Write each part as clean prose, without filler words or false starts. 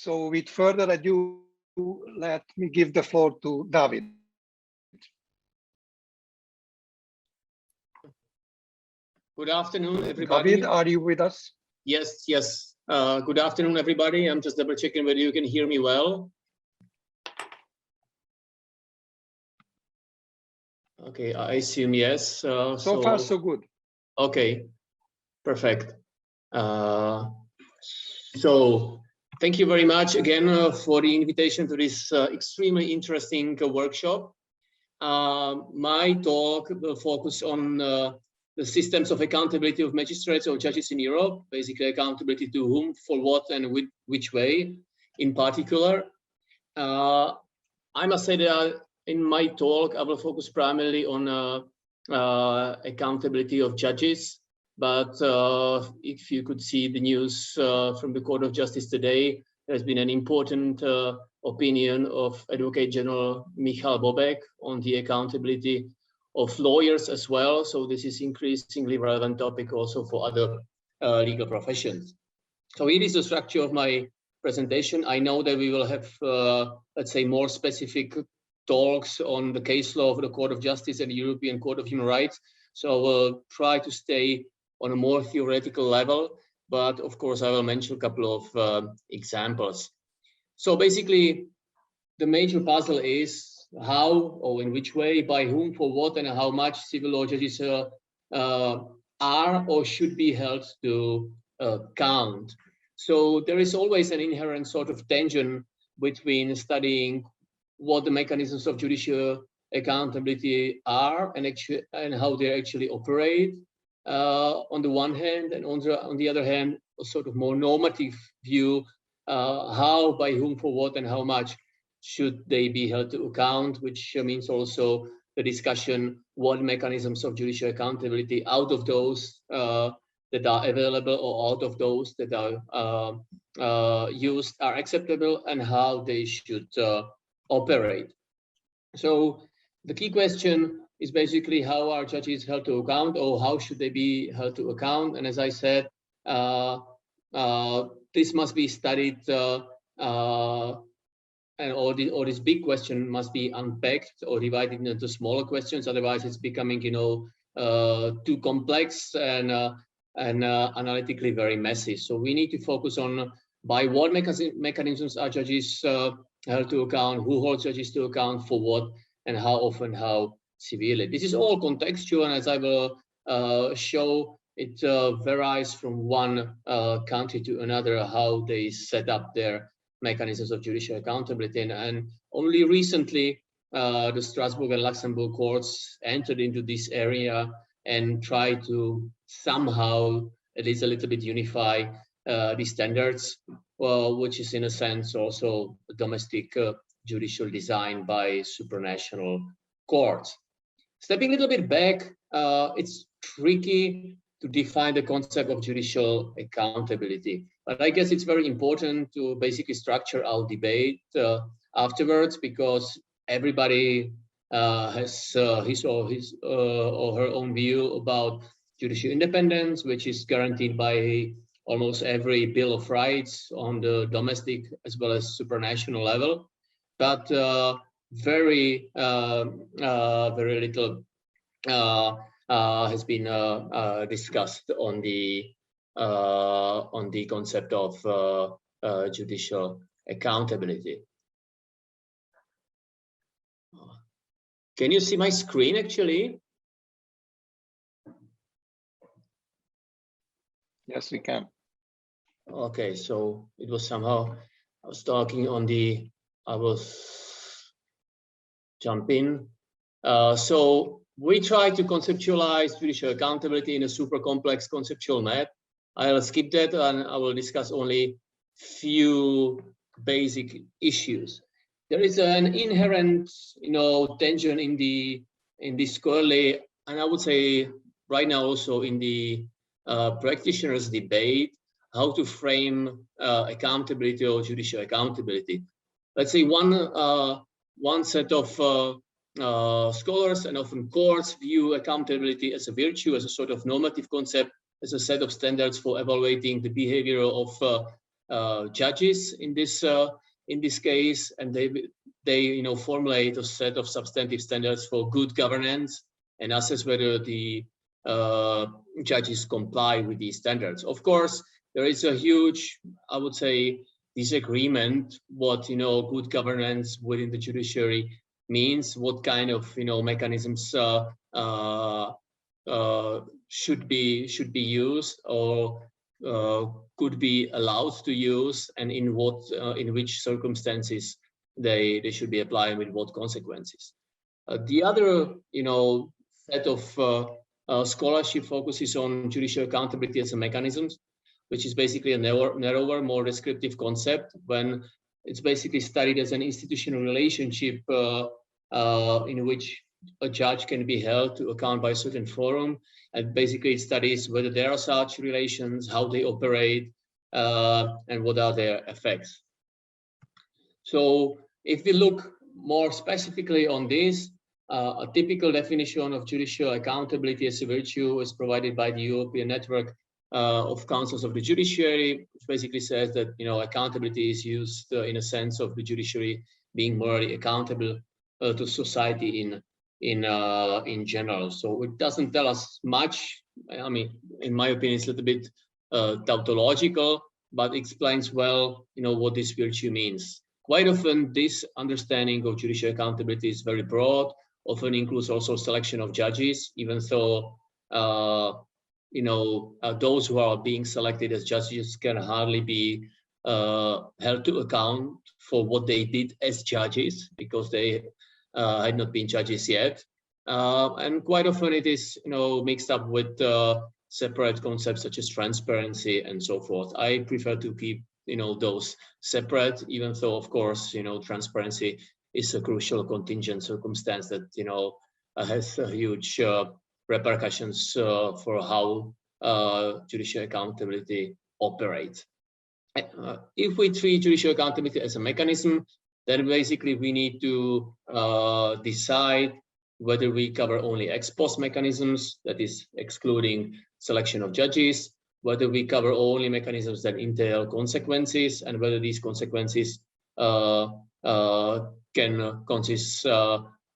So with further ado, let me give the floor to David. Good afternoon, everybody. David, are you with us? Yes, yes. Good afternoon, everybody. I'm just double checking whether you can hear me well. Okay, I assume yes. So far, so good. Okay, perfect. So thank you very much again for the invitation to this extremely interesting workshop. My talk will focus on the systems of accountability of magistrates or judges in Europe, basically accountability to whom, for what, and which way in particular. I must say that in my talk, I will focus primarily on accountability of judges. But if you could see the news from the Court of Justice today, there's been an important opinion of Advocate General Michal Bobek on the accountability of lawyers as well. So this is increasingly relevant topic also for other legal professions. So it is the structure of my presentation. I know that we will have, let's say, more specific talks on the case law of the Court of Justice and the European Court of Human Rights. So we'll try to stay on a more theoretical level, but of course I will mention a couple of examples. So basically, the major puzzle is how or in which way, by whom, for what, and how much civil law judges are or should be held to account. So there is always an inherent sort of tension between studying what the mechanisms of judicial accountability are and how they actually operate on the one hand, and on the other hand, a sort of more normative view, how, by whom, for what, and how much should they be held to account, which means also the discussion what mechanisms of judicial accountability out of those that are available or out of those that are used are acceptable and how they should operate. So the key question is basically how are judges held to account, or how should they be held to account? And as I said, this must be studied, and all this big question must be unpacked or divided into smaller questions. Otherwise, it's becoming, too complex and analytically very messy. So we need to focus on by what mechanisms are judges held to account, who holds judges to account, for what, and how often, how severely. This is all contextual, and as I will show, it varies from one country to another how they set up their mechanisms of judicial accountability. And only recently, the Strasbourg and Luxembourg courts entered into this area and tried to somehow, at least a little bit, unify the standards, which is in a sense also a domestic judicial design by supranational courts. Stepping a little bit back, it's tricky to define the concept of judicial accountability, but I guess it's very important to basically structure our debate afterwards, because everybody has his or her own view about judicial independence, which is guaranteed by almost every Bill of Rights on the domestic as well as supranational level, but very little has been discussed on the concept of judicial accountability. Can you see my screen actually? Yes, we can. Okay, so it was somehow, I was talking on the, I was jumping. So we try to conceptualize judicial accountability in a super complex conceptual map. I'll skip that and I will discuss only few basic issues. There is an inherent, tension in this scholarly, and I would say right now also in the practitioners' debate, how to frame accountability or judicial accountability. Let's say one set of scholars and often courts view accountability as a virtue, as a sort of normative concept, as a set of standards for evaluating the behavior of judges in this case, and they formulate a set of substantive standards for good governance and assess whether the judges comply with these standards. Of course, there is a huge, I would say, disagreement what good governance within the judiciary means, what kind of mechanisms should be used or could be allowed to use, and in which circumstances they should be applied, with what consequences. The other set of scholarship focuses on judicial accountability as a mechanism, which is basically a narrower, more descriptive concept, when it's basically studied as an institutional relationship in which a judge can be held to account by a certain forum, and basically it studies whether there are such relations, how they operate, and what are their effects. So if we look more specifically on this, a typical definition of judicial accountability as a virtue is provided by the European Network of Councils of the Judiciary, which basically says that accountability is used in a sense of the judiciary being morally accountable to society in general. So it doesn't tell us much. I mean, in my opinion, it's a little bit tautological, but explains well, what this virtue means. Quite often, this understanding of judicial accountability is very broad, often includes also selection of judges, even though those who are being selected as judges can hardly be held to account for what they did as judges, because they had not been judges yet. And quite often it is mixed up with separate concepts such as transparency and so forth. I prefer to keep those separate, even though of course transparency is a crucial contingent circumstance that has huge repercussions for how judicial accountability operates. If we treat judicial accountability as a mechanism, then basically we need to decide whether we cover only ex post mechanisms, that is excluding selection of judges, whether we cover only mechanisms that entail consequences, and whether these consequences can consist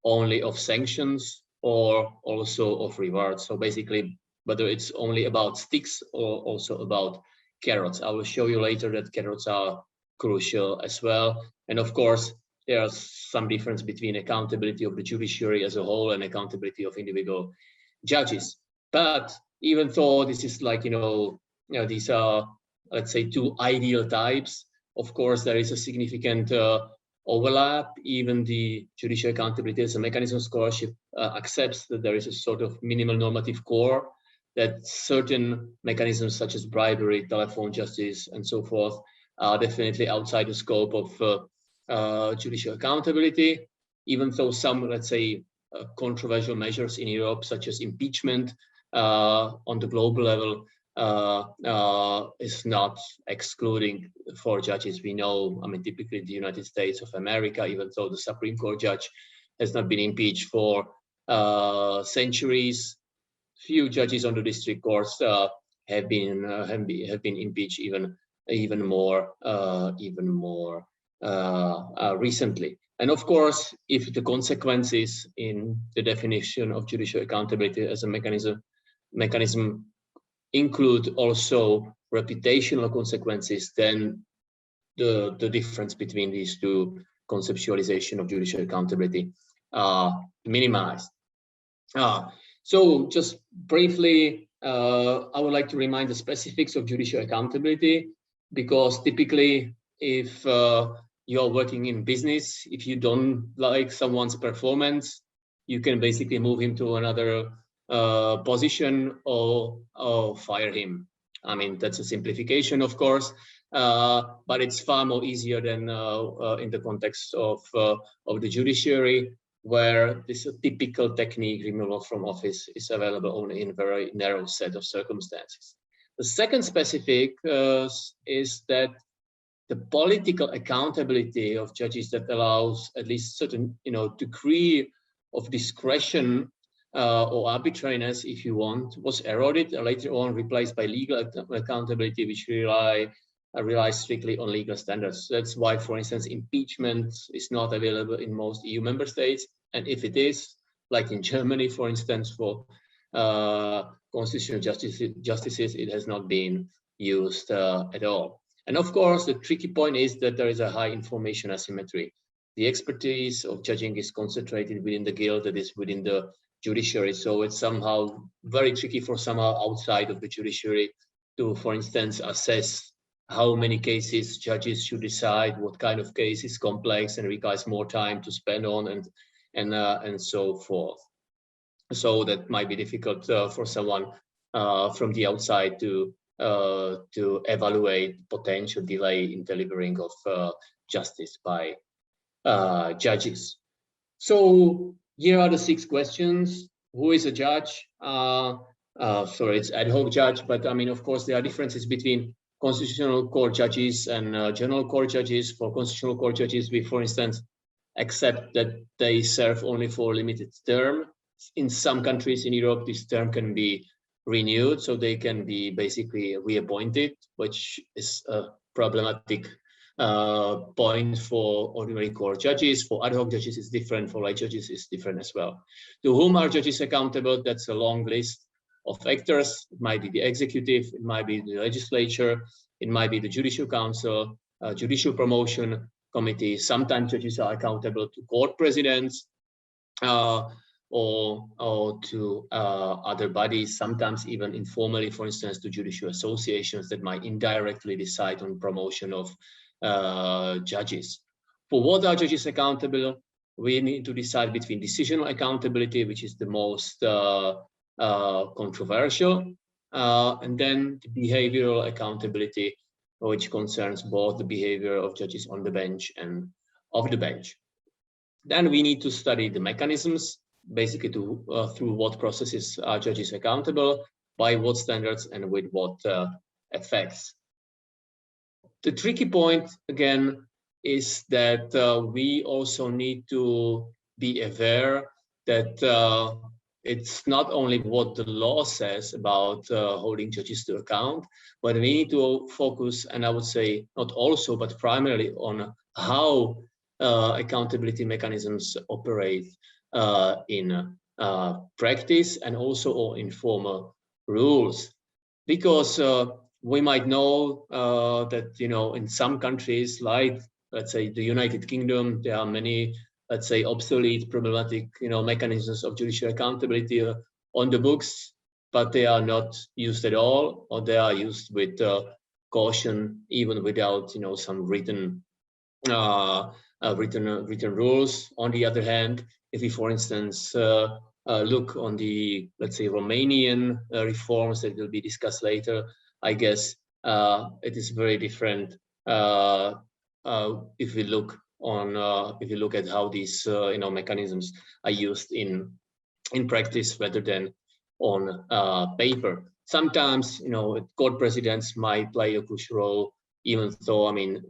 only of sanctions or also of rewards. So basically, whether it's only about sticks or also about carrots. I will show you later that carrots are crucial as well. And of course, there's some difference between accountability of the judiciary as a whole and accountability of individual judges. But even though this is like, these are, let's say, two ideal types, of course, there is a significant overlap. Even the judicial accountability as a mechanism scholarship accepts that there is a sort of minimal normative core, that certain mechanisms such as bribery, telephone justice, and so forth are definitely outside the scope of judicial accountability, even though some, let's say, controversial measures in Europe, such as impeachment on the global level, is not excluding for judges. We know, I mean, typically the United States of America, even though the Supreme Court judge has not been impeached for centuries, few judges on the district courts have been impeached even more recently. And of course, if the consequences in the definition of judicial accountability as a mechanism include also reputational consequences, then the difference between these two conceptualization of judicial accountability are minimized. So just briefly, I would like to remind the specifics of judicial accountability, because typically if you're working in business, if you don't like someone's performance, you can basically move him to another position or fire him. I mean, that's a simplification, of course, but it's far more easier than in the context of the judiciary, where this typical technique, removal from office, is available only in a very narrow set of circumstances. The second specific is that the political accountability of judges that allows at least certain degree of discretion or arbitrariness, if you want, was eroded and later on replaced by legal accountability, which rely relies strictly on legal standards. That's why, for instance, impeachment is not available in most EU member states. And if it is, like in Germany, for instance, for constitutional justices, it has not been used at all. And of course, the tricky point is that there is a high information asymmetry. The expertise of judging is concentrated within the guild, that is within the judiciary. So it's somehow very tricky for someone outside of the judiciary to, for instance, assess how many cases judges should decide, what kind of case is complex and requires more time to spend on, and so forth. So that might be difficult for someone from the outside to evaluate potential delay in delivering of justice by judges. So here are the 6 questions. Who is a judge? Sorry, it's ad hoc judge, but I mean, of course, there are differences between constitutional court judges and general court judges. For constitutional court judges, we, for instance, accept that they serve only for a limited term. In some countries in Europe, this term can be renewed, so they can be basically reappointed, which is a problematic point for ordinary court judges. For ad hoc judges, it's different. For lay judges, it's different as well. To whom are judges accountable? That's a long list of actors. It might be the executive, it might be the legislature, it might be the judicial council, judicial promotion committee. Sometimes judges are accountable to court presidents or to other bodies, sometimes even informally, for instance, to judicial associations that might indirectly decide on promotion of judges. For what are judges accountable? We need to decide between decisional accountability, which is the most controversial, and then the behavioral accountability, which concerns both the behavior of judges on the bench and off the bench. Then we need to study the mechanisms, basically to through what processes are judges accountable, by what standards, and with what effects. The tricky point, again, is that we also need to be aware that it's not only what the law says about holding judges to account, but we need to focus, and I would say not also, but primarily on how accountability mechanisms operate in practice and also in formal rules. Because we might know that, you know, in some countries, like, let's say, the United Kingdom, there are many, let's say, obsolete, problematic, you know, mechanisms of judicial accountability on the books, but they are not used at all, or they are used with caution, even without, you know, some written rules. On the other hand, if we, for instance, look on the, let's say, Romanian reforms that will be discussed later, I guess it is very different if we look on if you look at how these you know, mechanisms are used in practice rather than on paper. Sometimes, you know, court presidents might play a crucial role, even though, I mean,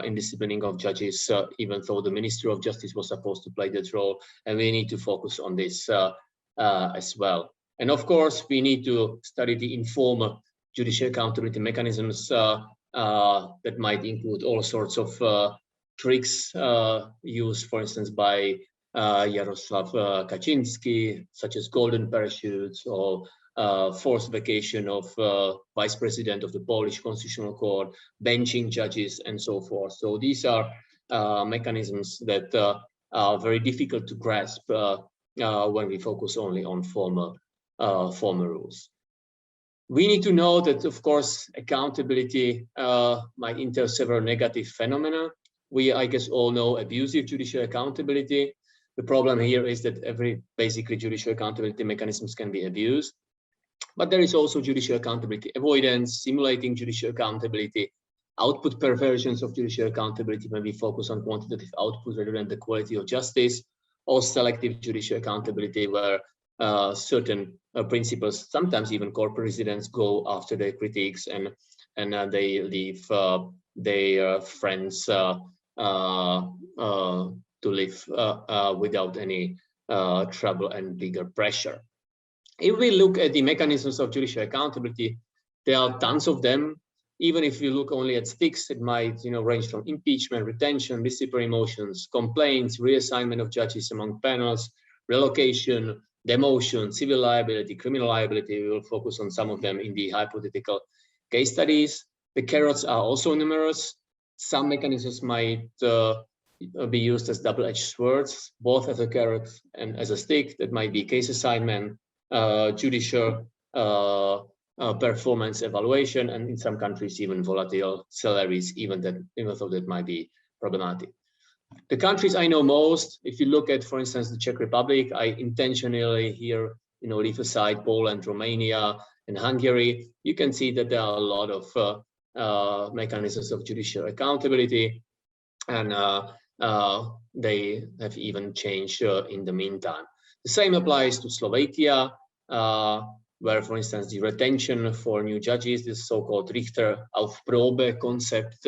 in disciplining of judges, even though the Ministry of Justice was supposed to play that role, and we need to focus on this as well. And of course, we need to study the informal judicial accountability mechanisms that might include all sorts of tricks used, for instance, by Jaroslav Kaczynski, such as golden parachutes or forced vacation of vice president of the Polish Constitutional Court, benching judges, and so forth. So these are mechanisms that are very difficult to grasp when we focus only on formal rules. We need to know that, of course, accountability might entail several negative phenomena. We, I guess, all know abusive judicial accountability. The problem here is that basically judicial accountability mechanisms can be abused. But there is also judicial accountability avoidance, simulating judicial accountability, output perversions of judicial accountability when we focus on quantitative output rather than the quality of justice, or selective judicial accountability where certain principles, sometimes even court presidents, go after their critics and they leave their friends to live without any trouble and bigger pressure. If we look at the mechanisms of judicial accountability, there are tons of them. even if you look only at sticks, it might, range from impeachment, retention, disciplinary motions, complaints, reassignment of judges among panels, relocation, demotion, civil liability, criminal liability. We will focus on some of them in the hypothetical case studies. The carrots are also numerous. Some mechanisms might be used as double-edged swords, both as a carrot and as a stick. That might be case assignment, judicial performance evaluation, and in some countries even volatile salaries, even though that might be problematic. The countries I know most, if you look at, for instance, the Czech Republic, I intentionally here, leave aside Poland, Romania, and Hungary. You can see that there are a lot of mechanisms of judicial accountability, and they have even changed in the meantime. The same applies to Slovakia, where, for instance, the retention for new judges, this so-called Richter auf Probe concept,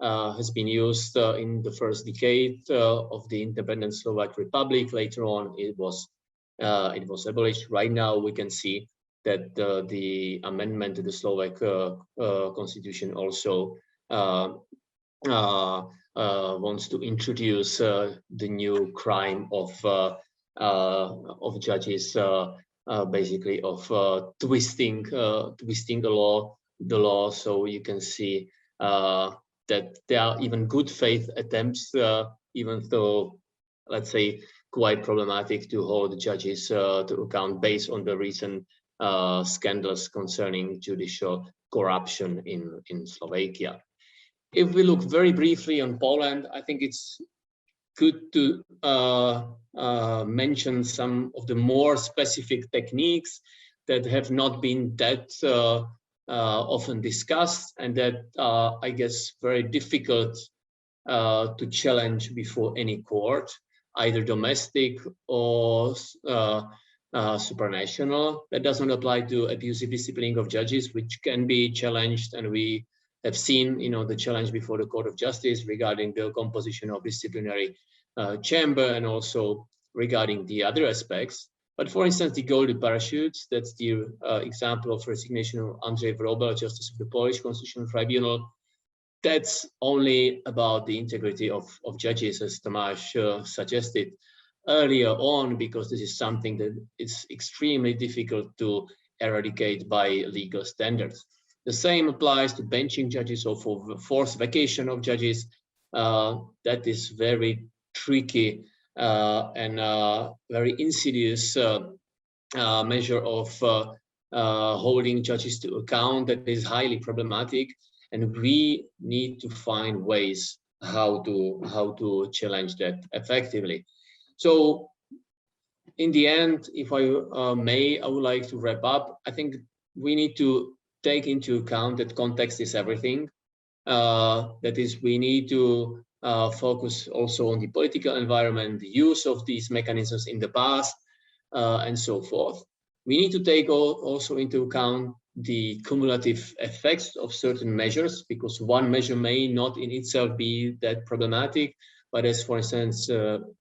has been used in the first decade of the independent Slovak Republic. Later on, it was abolished. Right now, we can see that the amendment to the Slovak constitution also wants to introduce the new crime of judges, basically of twisting the law. So you can see that there are even good faith attempts, even though, let's say, quite problematic to hold judges to account based on the recent scandals concerning judicial corruption in Slovakia. If we look very briefly on Poland, I think it's good to mention some of the more specific techniques that have not been that often discussed, and that are, I guess, very difficult to challenge before any court, either domestic or supranational. That doesn't apply to abusive disciplining of judges, which can be challenged, and we have seen, the challenge before the Court of Justice regarding the composition of disciplinary chamber, and also regarding the other aspects. But for instance, the golden parachutes, that's the example of resignation of Andrzej Wrobel, Justice of the Polish Constitutional Tribunal. That's only about the integrity of judges, as Tomáš suggested earlier on, because this is something that is extremely difficult to eradicate by legal standards. The same applies to benching judges or for forced vacation of judges. That is very tricky and very insidious measure of holding judges to account that is highly problematic, and we need to find ways how to challenge that effectively. So in the end, if I may, I would like to wrap up. I think we need to take into account that context is everything. That is, we need to focus also on the political environment, the use of these mechanisms in the past, and so forth. We need to take also into account the cumulative effects of certain measures, because one measure may not in itself be that problematic. But as, for instance,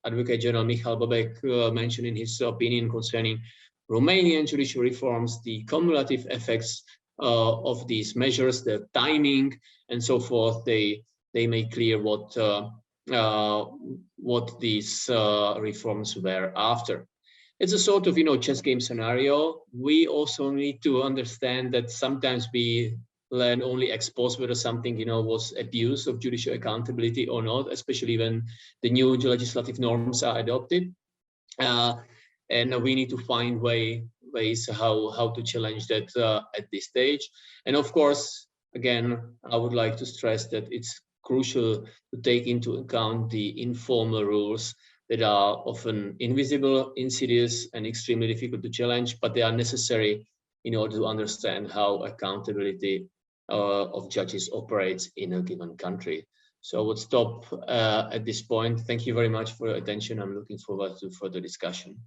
Advocate General Michal Bobek mentioned in his opinion concerning Romanian judicial reforms, the cumulative effects of these measures, the timing, and so forth, they make clear what these reforms were after. It's a sort of chess game scenario. We also need to understand that sometimes we learn only ex post whether something was abuse of judicial accountability or not, especially when the new legislative norms are adopted, and we need to find ways how to challenge that at this stage. And of course, again, I would like to stress that it's crucial to take into account the informal rules that are often invisible, insidious, and extremely difficult to challenge, but they are necessary in order to understand how accountability of judges operates in a given country. So I would stop at this point. Thank you very much for your attention. I'm looking forward to further discussion.